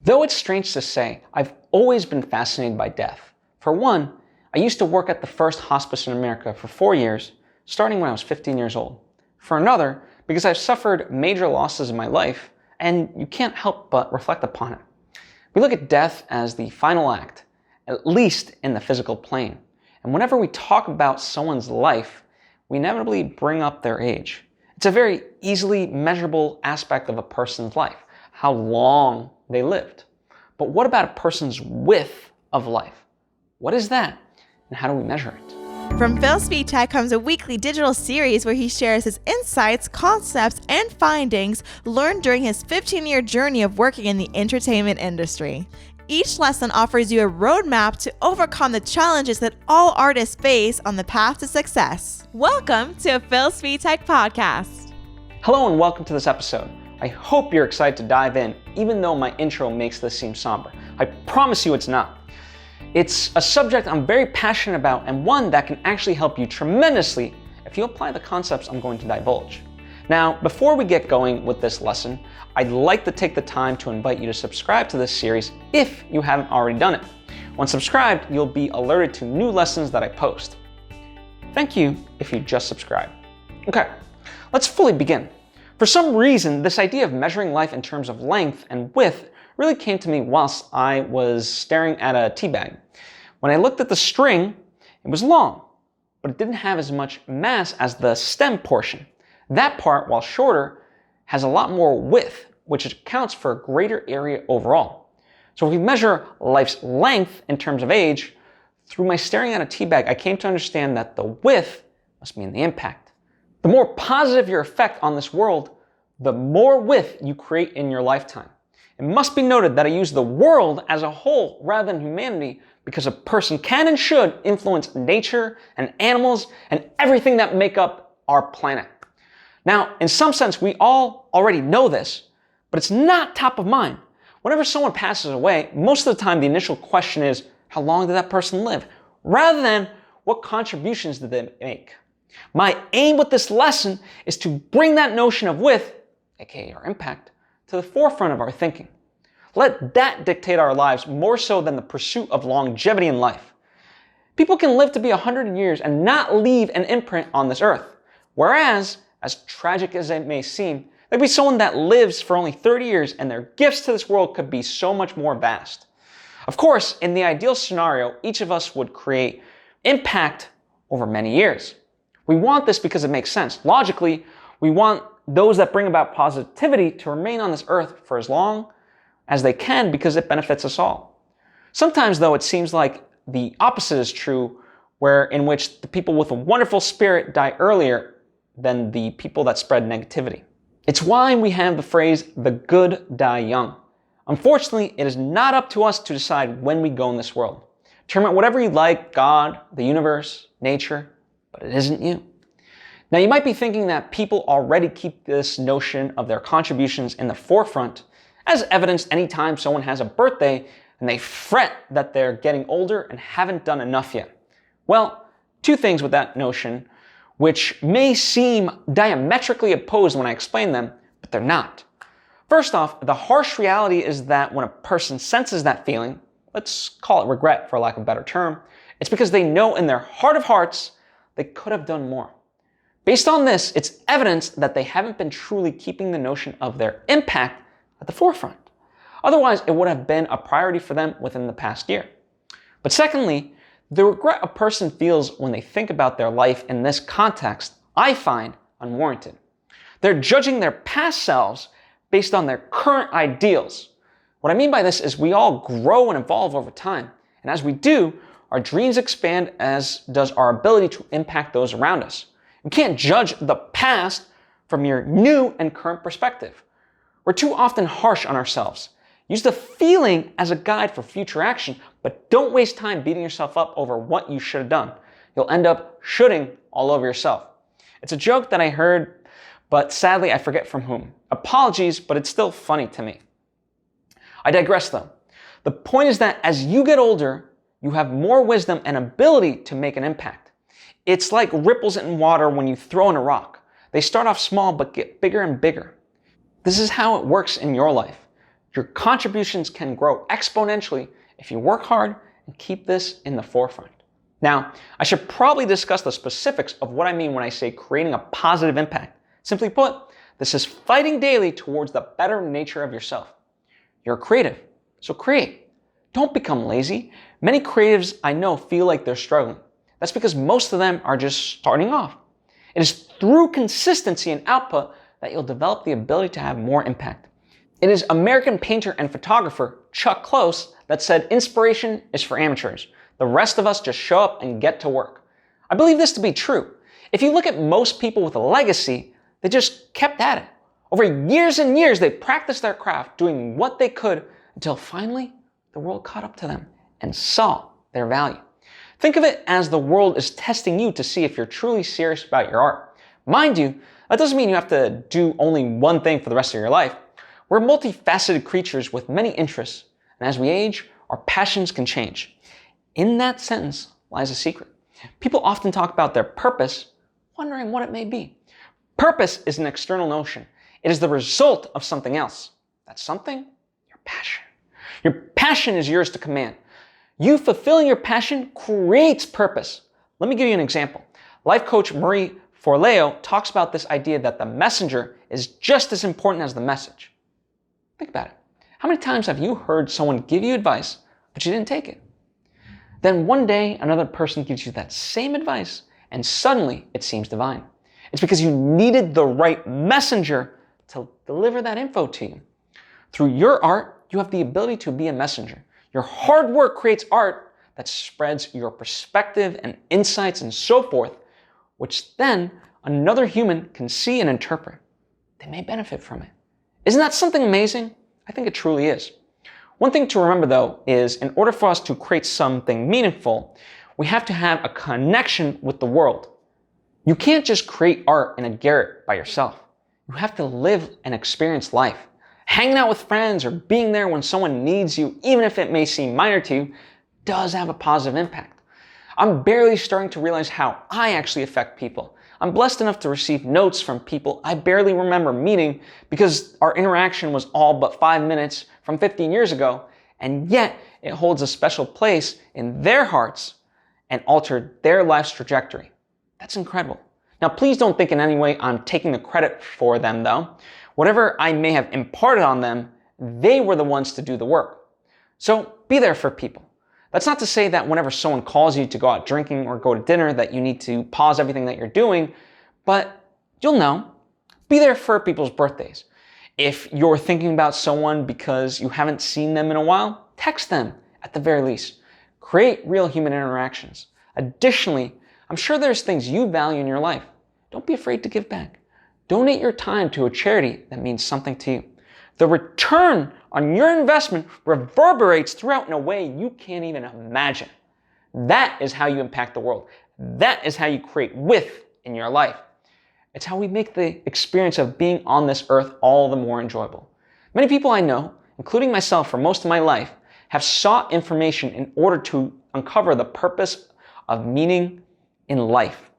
Though it's strange to say, I've always been fascinated by death. For one, I used to work at the first hospice in America for 4 years, starting when I was 15 years old. For another, because I've suffered major losses in my life, and you can't help but reflect upon it. We look at death as the final act, at least in the physical plane. And whenever we talk about someone's life, we inevitably bring up their age. It's a very easily measurable aspect of a person's life, how long they lived. But what about a person's width of life? What is that, and how do we measure it? From Svitek comes a weekly digital series where he shares his insights, concepts, and findings learned during his 15-year journey of working in the entertainment industry. Each lesson offers you a roadmap to overcome the challenges that all artists face on the path to success. Welcome to a Svitek podcast. Hello and welcome to this episode. I hope you're excited to dive in, even though my intro makes this seem somber. I promise you it's not. It's a subject I'm very passionate about and one that can actually help you tremendously if you apply the concepts I'm going to divulge. Now, before we get going with this lesson, I'd like to take the time to invite you to subscribe to this series if you haven't already done it. Once subscribed, you'll be alerted to new lessons that I post. Thank you if you just subscribed. Okay, let's fully begin. For some reason, this idea of measuring life in terms of length and width really came to me whilst I was staring at a tea bag. When I looked at the string, it was long, but it didn't have as much mass as the stem portion. That part, while shorter, has a lot more width, which accounts for a greater area overall. So if we measure life's length in terms of age, through my staring at a tea bag, I came to understand that the width must mean the impact. The more positive your effect on this world, the more width you create in your lifetime. It must be noted that I use the world as a whole rather than humanity because a person can and should influence nature and animals and everything that make up our planet. Now, in some sense, we all already know this, but it's not top of mind. Whenever someone passes away, most of the time the initial question is, how long did that person live? Rather than, what contributions did they make? My aim with this lesson is to bring that notion of width, aka our impact, to the forefront of our thinking. Let that dictate our lives more so than the pursuit of longevity in life. People can live to be 100 years and not leave an imprint on this earth. Whereas, as tragic as it may seem, there could be someone that lives for only 30 years and their gifts to this world could be so much more vast. Of course, in the ideal scenario, each of us would create impact over many years. We want this because it makes sense. Logically, we want those that bring about positivity to remain on this earth for as long as they can because it benefits us all. Sometimes, though, it seems like the opposite is true, in which the people with a wonderful spirit die earlier than the people that spread negativity. It's why we have the phrase, the good die young. Unfortunately, it is not up to us to decide when we go in this world. Term it whatever you like, God, the universe, nature, but it isn't you. Now, you might be thinking that people already keep this notion of their contributions in the forefront, as evidenced anytime someone has a birthday and they fret that they're getting older and haven't done enough yet. Well, two things with that notion, which may seem diametrically opposed when I explain them, but they're not. First off, the harsh reality is that when a person senses that feeling, let's call it regret for lack of a better term, it's because they know in their heart of hearts they could have done more. Based on this, it's evidence that they haven't been truly keeping the notion of their impact at the forefront. Otherwise, it would have been a priority for them within the past year. But secondly, the regret a person feels when they think about their life in this context, I find unwarranted. They're judging their past selves based on their current ideals. What I mean by this is we all grow and evolve over time. And as we do, our dreams expand, as does our ability to impact those around us. You can't judge the past from your new and current perspective. We're too often harsh on ourselves. Use the feeling as a guide for future action, but don't waste time beating yourself up over what you should have done. You'll end up shoulding all over yourself. It's a joke that I heard, but sadly I forget from whom. Apologies, but it's still funny to me. I digress though. The point is that as you get older, you have more wisdom and ability to make an impact. It's like ripples in water when you throw in a rock. They start off small but get bigger and bigger. This is how it works in your life. Your contributions can grow exponentially if you work hard and keep this in the forefront. Now, I should probably discuss the specifics of what I mean when I say creating a positive impact. Simply put, this is fighting daily towards the better nature of yourself. You're creative, so create. Don't become lazy. Many creatives I know feel like they're struggling. That's because most of them are just starting off. It is through consistency and output that you'll develop the ability to have more impact. It is American painter and photographer Chuck Close that said inspiration is for amateurs. The rest of us just show up and get to work. I believe this to be true. If you look at most people with a legacy, they just kept at it. Over years and years, they practiced their craft, doing what they could until finally the world caught up to them and saw their value. Think of it as the world is testing you to see if you're truly serious about your art. Mind you, that doesn't mean you have to do only one thing for the rest of your life. We're multifaceted creatures with many interests, and as we age, our passions can change. In that sentence lies a secret. People often talk about their purpose, wondering what it may be. Purpose is an external notion. It is the result of something else. That's something? Your passion. Your passion is yours to command. You fulfilling your passion creates purpose. Let me give you an example. Life coach Marie Forleo talks about this idea that the messenger is just as important as the message. Think about it. How many times have you heard someone give you advice, but you didn't take it? Then one day, another person gives you that same advice, and suddenly it seems divine. It's because you needed the right messenger to deliver that info to you. Through your art, you have the ability to be a messenger. Your hard work creates art that spreads your perspective and insights and so forth, which then another human can see and interpret. They may benefit from it. Isn't that something amazing? I think it truly is. One thing to remember though is in order for us to create something meaningful, we have to have a connection with the world. You can't just create art in a garret by yourself. You have to live and experience life. Hanging out with friends or being there when someone needs you, even if it may seem minor to you, does have a positive impact. I'm barely starting to realize how I actually affect people. I'm blessed enough to receive notes from people I barely remember meeting because our interaction was all but 5 minutes from 15 years ago, and yet it holds a special place in their hearts and altered their life's trajectory. That's incredible. Now, please don't think in any way I'm taking the credit for them, though. Whatever I may have imparted on them, they were the ones to do the work. So be there for people. That's not to say that whenever someone calls you to go out drinking or go to dinner that you need to pause everything that you're doing, but you'll know. Be there for people's birthdays. If you're thinking about someone because you haven't seen them in a while, text them at the very least. Create real human interactions. Additionally, I'm sure there's things you value in your life. Don't be afraid to give back. Donate your time to a charity that means something to you. The return on your investment reverberates throughout in a way you can't even imagine. That is how you impact the world. That is how you create with in your life. It's how we make the experience of being on this earth all the more enjoyable. Many people I know, including myself for most of my life, have sought information in order to uncover the purpose of meaning in life.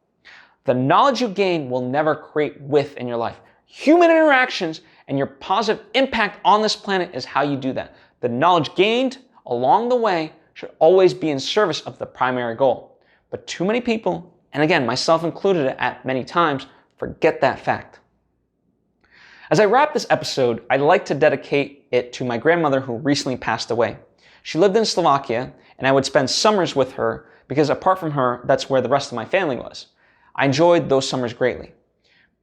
The knowledge you gain will never create with in your life. Human interactions and your positive impact on this planet is how you do that. The knowledge gained along the way should always be in service of the primary goal. But too many people, and again, myself included at many times, forget that fact. As I wrap this episode, I'd like to dedicate it to my grandmother who recently passed away. She lived in Slovakia, and I would spend summers with her because apart from her, that's where the rest of my family was. I enjoyed those summers greatly.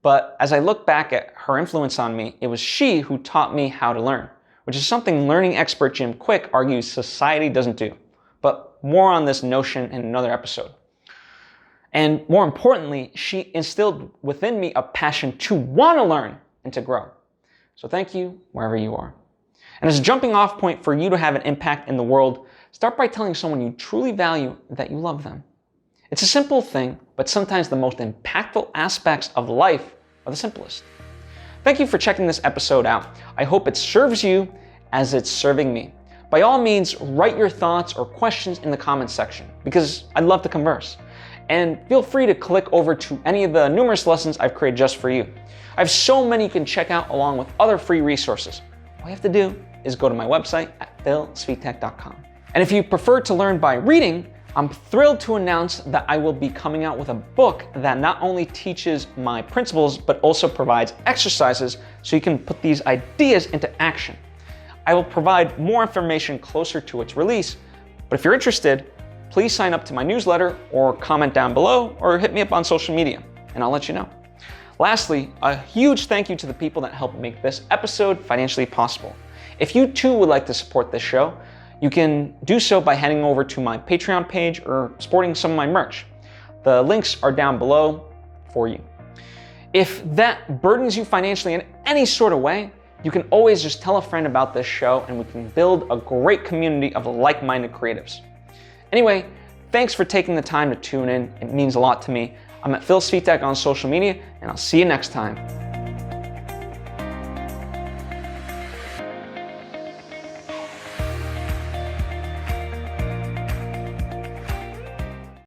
But as I look back at her influence on me, it was she who taught me how to learn, which is something learning expert Jim Quick argues society doesn't do. But more on this notion in another episode. And more importantly, she instilled within me a passion to want to learn and to grow. So thank you wherever you are. And as a jumping off point for you to have an impact in the world, start by telling someone you truly value that you love them. It's a simple thing, but sometimes the most impactful aspects of life are the simplest. Thank you for checking this episode out. I hope it serves you as it's serving me. By all means, write your thoughts or questions in the comments section because I'd love to converse. And feel free to click over to any of the numerous lessons I've created just for you. I have so many you can check out along with other free resources. All you have to do is go to my website at philsvitek.com. And if you prefer to learn by reading, I'm thrilled to announce that I will be coming out with a book that not only teaches my principles, but also provides exercises so you can put these ideas into action. I will provide more information closer to its release, but if you're interested, please sign up to my newsletter or comment down below or hit me up on social media, and I'll let you know. Lastly, a huge thank you to the people that helped make this episode financially possible. If you too would like to support this show, you can do so by heading over to my Patreon page or sporting some of my merch. The links are down below for you. If that burdens you financially in any sort of way, you can always just tell a friend about this show and we can build a great community of like-minded creatives. Anyway, thanks for taking the time to tune in. It means a lot to me. I'm at Phil Svitek on social media, and I'll see you next time.